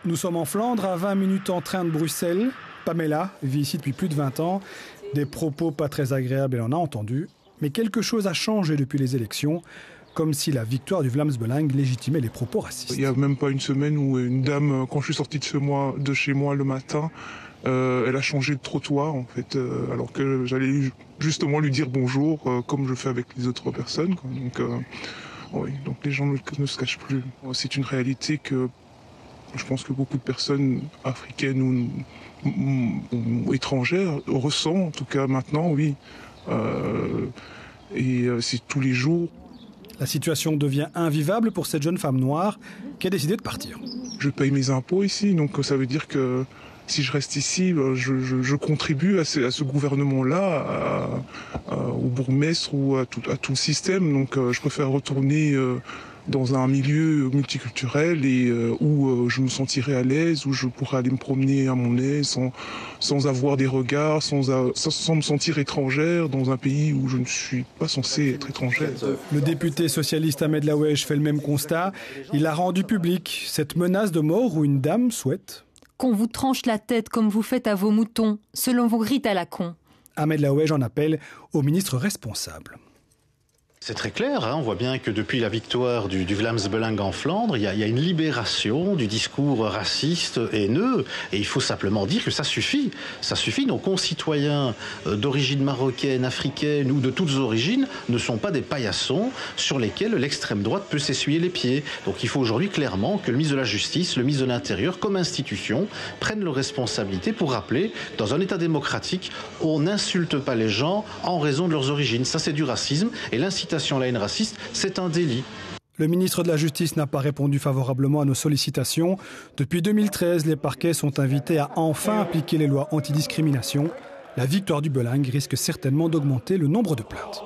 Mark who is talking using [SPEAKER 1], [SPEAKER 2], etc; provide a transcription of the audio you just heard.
[SPEAKER 1] Nous sommes en Flandre, à 20 minutes en train de Bruxelles. Pamela vit ici depuis plus de 20 ans. Des propos pas très agréables, elle en a entendu. Mais quelque chose a changé depuis les élections, comme si la victoire du Vlaams-Belang légitimait les propos racistes.
[SPEAKER 2] Il n'y a même pas une semaine où une dame, quand je suis sorti de chez moi le matin, elle a changé de trottoir en fait, alors que j'allais justement lui dire bonjour, comme je fais avec les autres personnes. Oui, donc les gens ne se cachent plus. C'est une réalité que je pense que beaucoup de personnes africaines ou étrangères ressentent, en tout cas maintenant, oui. C'est tous les jours.
[SPEAKER 1] La situation devient invivable pour cette jeune femme noire qui a décidé de partir.
[SPEAKER 2] Je paye mes impôts ici, donc ça veut dire que si je reste ici, je contribue à ce gouvernement-là, au bourgmestre ou à tout le système. Donc je préfère retourner dans un milieu multiculturel et où je me sentirai à l'aise, où je pourrai aller me promener à mon aise sans avoir des regards, sans me sentir étrangère dans un pays où je ne suis pas censée être étrangère.
[SPEAKER 1] Le député socialiste Ahmed Laoueche fait le même constat. Il a rendu public cette menace de mort où une dame souhaite
[SPEAKER 3] qu'on vous tranche la tête comme vous faites à vos moutons, selon vos rites à la con.
[SPEAKER 1] Ahmed Laoueche en appelle au ministre responsable.
[SPEAKER 4] C'est très clair, on voit bien que depuis la victoire du Vlaams-Belang en Flandre, il y a une libération du discours raciste, haineux, et il faut simplement dire que ça suffit. Ça suffit, nos concitoyens d'origine marocaine, africaine ou de toutes origines ne sont pas des paillassons sur lesquels l'extrême droite peut s'essuyer les pieds. Donc il faut aujourd'hui clairement que le ministre de la Justice, le ministre de l'Intérieur, comme institution, prennent leurs responsabilités pour rappeler, dans un État démocratique, on n'insulte pas les gens en raison de leurs origines. Ça c'est du racisme, et l'incitation à la haine raciste, c'est un délit.
[SPEAKER 1] Le ministre de la Justice n'a pas répondu favorablement à nos sollicitations. Depuis 2013, les parquets sont invités à enfin appliquer les lois antidiscrimination. La victoire du Belang risque certainement d'augmenter le nombre de plaintes.